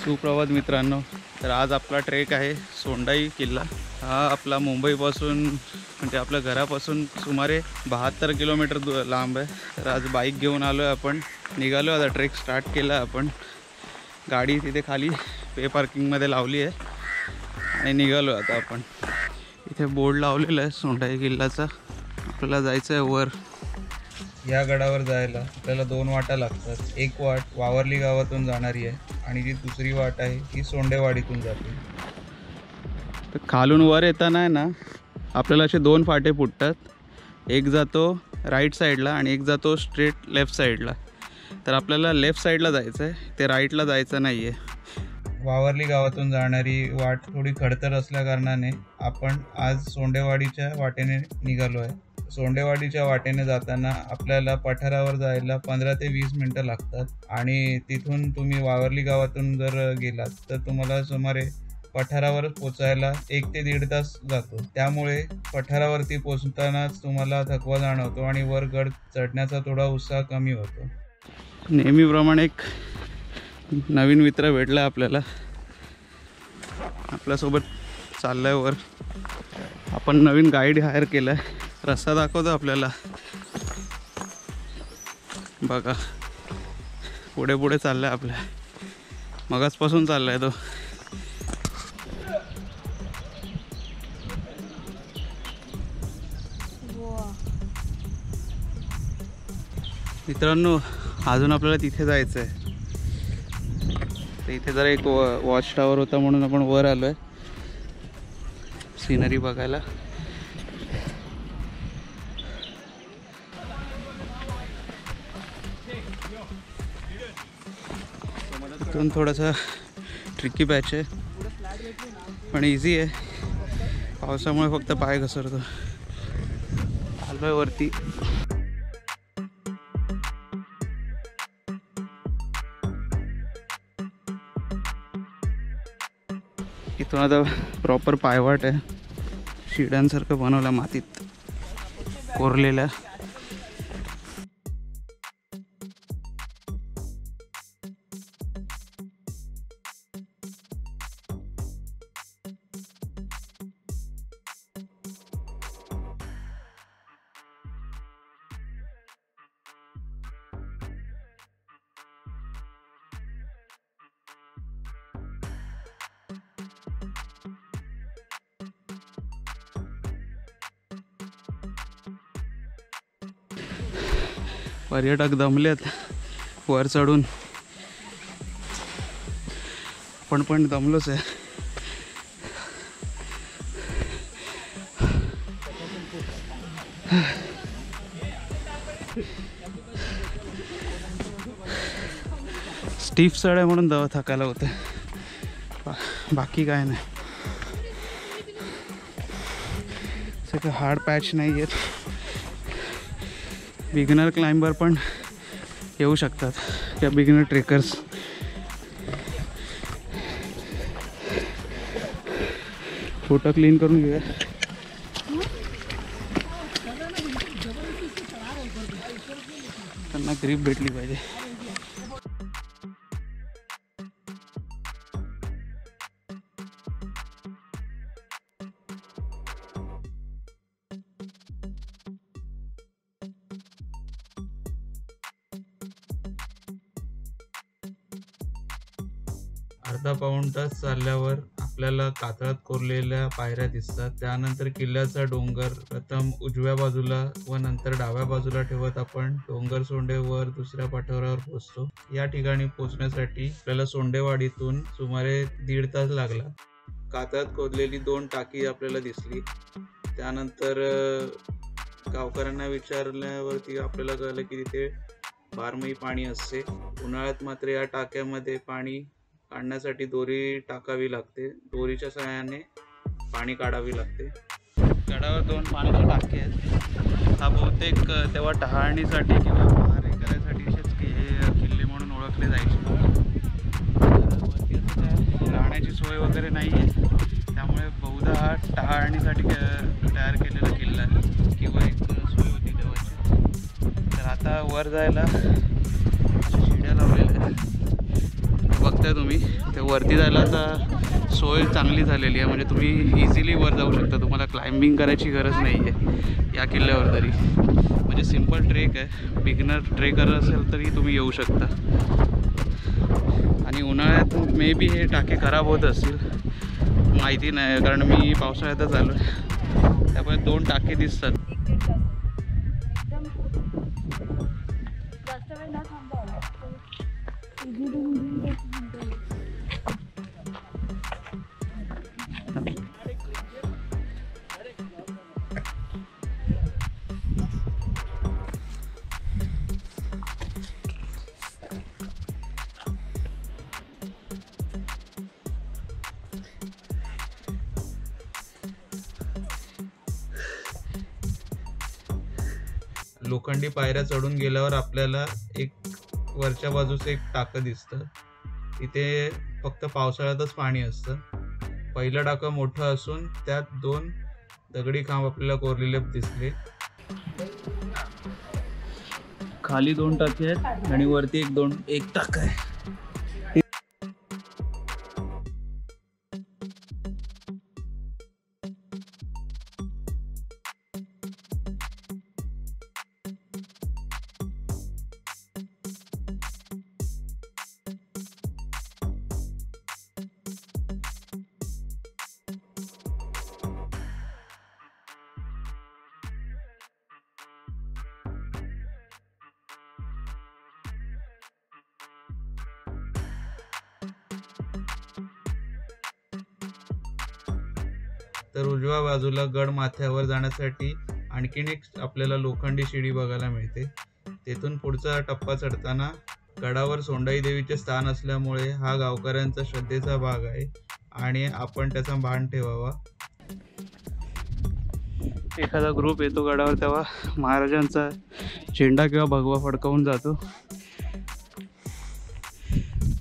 सुप्रभात मित्रांनो। तर आज आपला ट्रेक आहे सोंडाई किल्ला। हा आपला मुंबईपासून म्हणजे आपल्या घरापासून सुमारे 72 किलोमीटर लांब आहे। तर आज बाईक घेऊन आलो आहे, आपण निघालो आता। ट्रेक स्टार्ट केला आपण। गाडी तिथे खाली पे पार्किंगमध्ये लावली आहे आणि निघालो आता आपण। इथे बोर्ड लावलेला आहे सोंडाई किल्ल्याचा। आपल्याला जायचं आहे वर। या गडावर जायला आपल्याला 2 वाटा लागतात। एक वाट वावरली गावातून जाणारी आहे आणि जी दुसरी वाट आहे ती सोंडेवाडीतून जाते। तर खालून वर येताना आहे ना, आपल्याला असे 2 फाटे फुटतात। एक जातो राईट साईडला आणि एक जातो स्ट्रेट लेफ्ट साईडला। तर आपल्याला लेफ्ट साईडला जायचं आहे, ते राईटला जायचं नाही आहे। वावरली गावातून जाणारी वाट थोडी खडतर असल्या कारणाने आपण आज सोंडेवाडीच्या वाटेने निघालो आहे। सोंडेवाडीच्या वाटेने जाताना आपल्याला पठारावर जायला 15 ते 20 मिनटं लागतात आणि तिथून तुम्ही वावरली गावातून जर गेलात तर तुम्हाला सुमारे पठारावर पोचायला 1 ते 1.5 तास जातो। त्यामुळे पठारावरती पोचतानाच तुम्हाला थकवा जाणवतो आणि वर गड चढण्याचा थोडा उत्साह कमी होतो। नेहमीप्रमाणे एक नवीन मित्र भेटला आपल्याला, आपल्यासोबत चाललाय वर। आपण नवीन गाईड हायर केलाय, रस्ता दाखवतो आपल्याला। बघा पुढे पुढे चाललाय आपल्या, मगाचपासून चाललाय तो। मित्रांनो अजून आपल्याला तिथे जायचं आहे। तर इथे जरा एक वॉच टावर होता म्हणून आपण वर आलोय सिनरी बघायला। इथून थोडासा ट्रिकी पॅच आहे पण इझी आहे। पावसामुळे फक्त पाय घसरतो। आलोय वरती। इथून आता प्रॉपर पायवाट आहे, शिड्यांसारखं बनवलं मातीत कोरलेलं। पर्यटक दमलेत वर चढून, पण दमलोच आहे। स्टीफ चढ आहे म्हणून थकायला होतं, बाकी काय नाही। सगळं हार्ड पॅच नाही आहेत। बिगिनर क्लाइंबर पण येऊ शकतात किंवा बिगिनर ट्रेकर्स। फोटो क्लीन करून घेऊया। त्यांना ग्रिप भेटली पाहिजे। अर्धा पाऊण तास चालल्यावर आपल्याला कातळात कोरलेल्या पायऱ्या दिसतात। त्यानंतर किल्ल्याचा डोंगर प्रथम उजव्या बाजूला व नंतर डाव्या बाजूला ठेवत आपण डोंगर सोंडेवर दुसऱ्या पठारावर पोहोचतो। या ठिकाणी पोहोचण्यासाठी आपल्याला सोंडेवाडीतून सुमारे 1.5 तास लागला। कातळात खोदलेली 2 टाकी आपल्याला दिसली। त्यानंतर गावकऱ्यांना विचारल्यावरती आपल्याला कळलं की तिथे 12 पाणी असते। उन्हाळ्यात मात्र या टाक्यामध्ये पाणी काढण्यासाठी दोरी टाकावी लागते। दोरीच्या सहाय्याने पाणी काढावी लागते। गडावर 2 पाण्याच्या टाकी आहेत। हा बहुतेक तेव्हा टहाळणीसाठी किंवा पहारे करायसाठी किल्ले म्हणून ओळखले जायचे। राहण्याची सोय वगैरे नाही आहे, त्यामुळे बहुधा हा टहाळणीसाठी तयार केलेला किल्ला आहे किंवा एक सोय होती तेव्हाची। तर आता वर जायला शिड्या लावलेल्या आहेत। बघताय तुम्ही ते वरती जायला आता सोय चांगली झालेली आहे, म्हणजे तुम्ही इझिली वर जाऊ शकता. तुम्हाला क्लाइम्बिंग करायची गरज नाही आहे या किल्ल्यावर तरी. म्हणजे सिम्पल ट्रेक आहे, बिगिनर ट्रेकर असेल तरी तुम्ही येऊ शकता. आणि उन्हाळ्यात मे बी हे टाके खराब होत असतील, माहिती नाही, कारण मी पावसाळ्यातच आलो आहे. त्यामुळे 2 टाके दिसतात. लोखंडी पायऱ्या चढून गेल्यावर आपल्याला एक वरच्या बाजूस एक टाकं दिसतं. इथे फक्त पावसाळ्यातच पाणी असतं. पहिलं टाकं मोठं असून त्यात 2 दगडी खांब आपल्याला कोरलेले दिसले. खाली 2 टाके आहेत आणि वरती एक टाकं आहे. तर उजव्या बाजूला गड माथ्यावर जाण्यासाठी आणखीन एक आपल्याला लोखंडी शिडी बघायला मिळते. तेथून पुढचा टप्पा चढताना गडावर सोंडाई देवीचे स्थान असल्यामुळे हा गावकऱ्यांचा श्रद्धेचा भाग आहे आणि आपण त्याचा मान ठेवावा. एखादा ग्रुप येतो गडावर तेव्हा महाराजांचा झेंडा किंवा भगवा फडकावून जातो.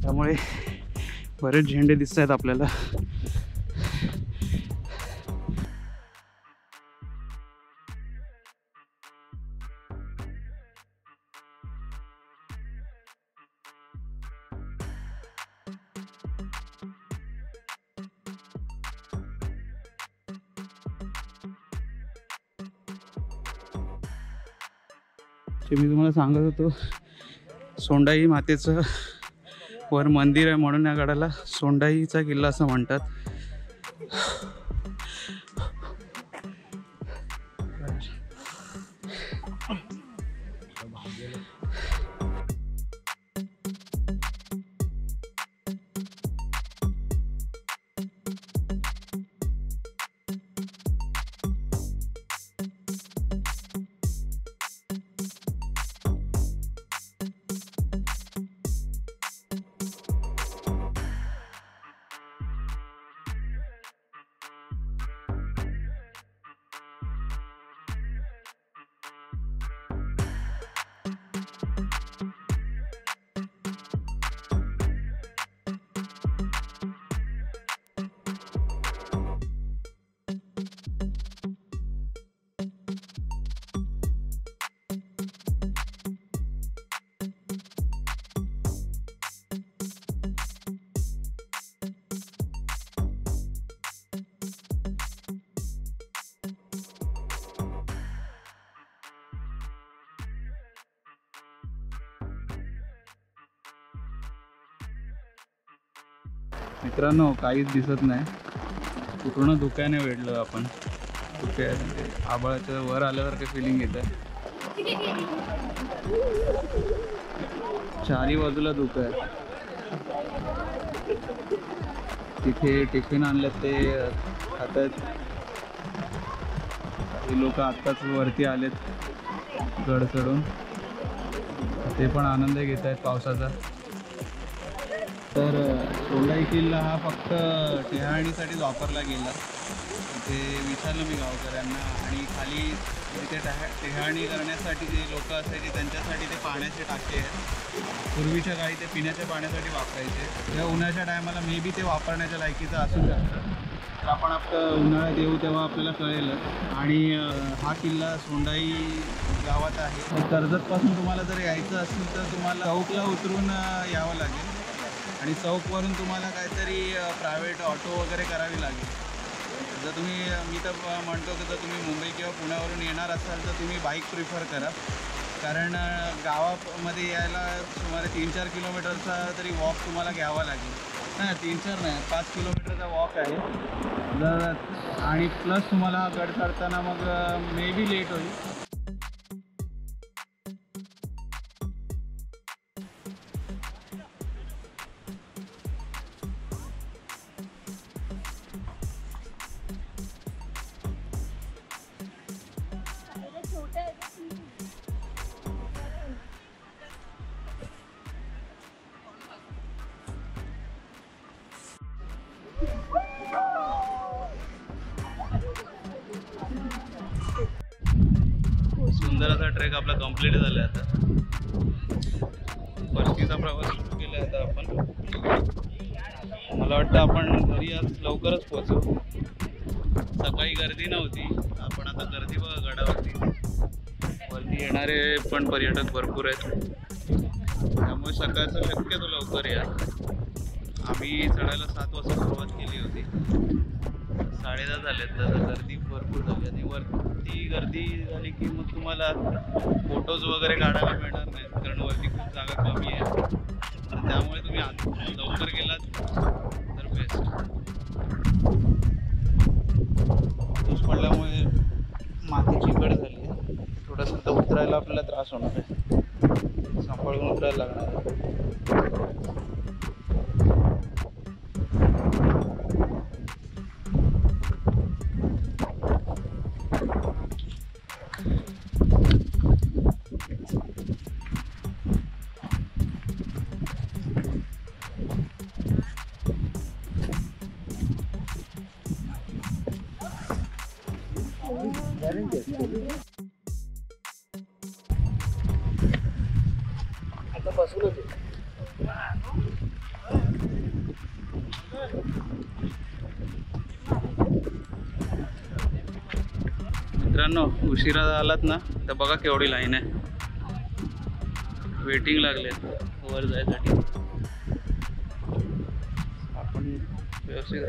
त्यामुळे बरेच झेंडे दिसत आहेत आपल्याला. मी तुम्हाला सांगत होतो सोंडाई मातेचं वर मंदिर आहे म्हणून या गडाला सोंडाईचा किल्ला असं म्हणतात. मित्रांनो काहीच दिसत नाही, पूर्ण धुक्याने वेढलो आपण. धुक्या आभाळाच्या वर आल्यासारखं फिलिंग येत आहे. चारी बाजूला धुकं आहे. तिथे टिफिन आणले ते खातात. काही लोक आत्ताच वरती आलेत गड चढून, ते पण आनंद घेत आहेत पावसाचा. तर सोंडाई किल्ला हा फक्त टेहाळणीसाठीच वापरला गेला. ते विचारलं मी गावकऱ्यांना, आणि खाली तिथे टेहाळणी करण्यासाठी जे लोक असायचे त्यांच्यासाठी ते पाण्याचे टाके आहेत. पूर्वीच्या काळी ते पिण्याच्या पाण्यासाठी वापरायचे. तेव्हा उन्हाळ्याच्या टायमाला मे बी ते वापरण्याच्या लायकीचं असू शकतं. तर आपण आपलं उन्हाळ्यात येऊ तेव्हा आपल्याला कळेल. आणि हा किल्ला सोंडाई गावात आहे. कर्जतपासून तुम्हाला जर यायचं असेल तर तुम्हाला चौकला उतरून यावं लागेल. आणि चौकवरून तुम्हाला काहीतरी प्रायव्हेट ऑटो वगैरे करावी लागेल. जर तुम्ही मी तर म्हणतो की जर तुम्ही मुंबई किंवा पुण्यावरून येणार असाल तर तुम्ही बाईक प्रिफर करा, कारण गावामध्ये यायला सुमारे 3-4 किलोमीटरचा तरी वॉक तुम्हाला घ्यावा लागेल. नाही 3-4 नाही 5 किलोमीटरचा वॉक आहे. जर आणि प्लस तुम्हाला गड चढताना मग मे बी लेट होईल. सुंदर असा ट्रेक आपला कंप्लीट झाला आहे. आता परतीचा प्रवास सुरू केला आहे. आता आपण मला वाटतं आपण घरी आज लवकरच पोहोचू. सकाळी गर्दी नव्हती, आपण आता गर्दी बघा गडावरती येणारे पण पर्यटक भरपूर आहेत, त्यामुळे सकाळचं शक्यतो लवकर या. आम्ही चढायला 7 वाजता सुरुवात केली होती, 10:30 झालेत. तर गर्दी भरपूर झाली आणि वरती गर्दी झाली की मग तुम्हाला फोटोज वगैरे काढायला मिळणार नाहीत, कारण वरती खूप जागा कमी आहे. तर त्यामुळे तुम्ही लवकर गेलात तर बेस्ट. पाऊस पडल्यामुळे माती चिकट झाली आहे, थोडंसं तर उतरायला आपल्याला त्रास होणार आहे, सांभाळून उतरायला लागणार आहे. मित्रांनो, उशिरा आलात ना तर बघा केवढी लाईन आहे, वेटिंग लागले वर जायसाठी. आपण व्यवस्थित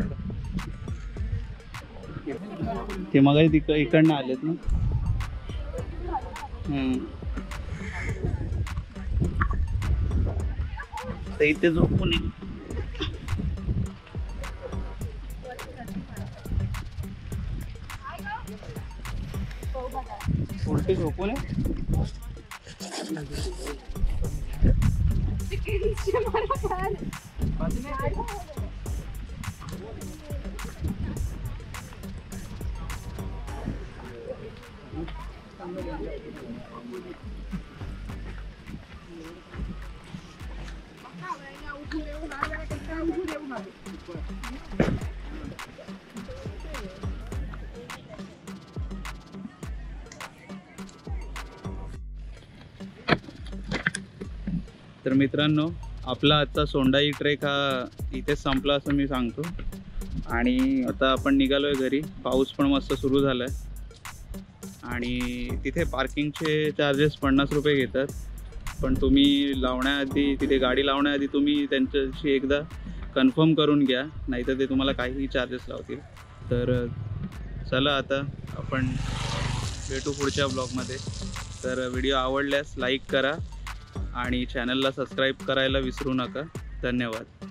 ते मग इकडनं आलेत ना. तर इथे झोपून उलटी झोपून तर मित्रांनो, आपला आजचा सोंडाई ट्रेक हा इथेच संपला असं मी सांगतो. आणि आता आपण निघालोय घरी. पाऊस पण मस्त सुरू झालाय आणि तिथे पार्किंगचे चार्जेस 50 रुपये घेतात, पण तुम्ही लावण्याआधी तिथे गाडी लावण्याआधी तुम्ही त्यांच्याशी एकदा कन्फर्म करून घ्या, नाहीतर ते तुम्हाला काहीही चार्जेस लावतील. तर चला आता आपण भेटू पुढच्या ब्लॉगमध्ये. तर व्हिडिओ आवडल्यास लाईक करा आणि चॅनलला सबस्क्राईब करायला विसरू नका. धन्यवाद.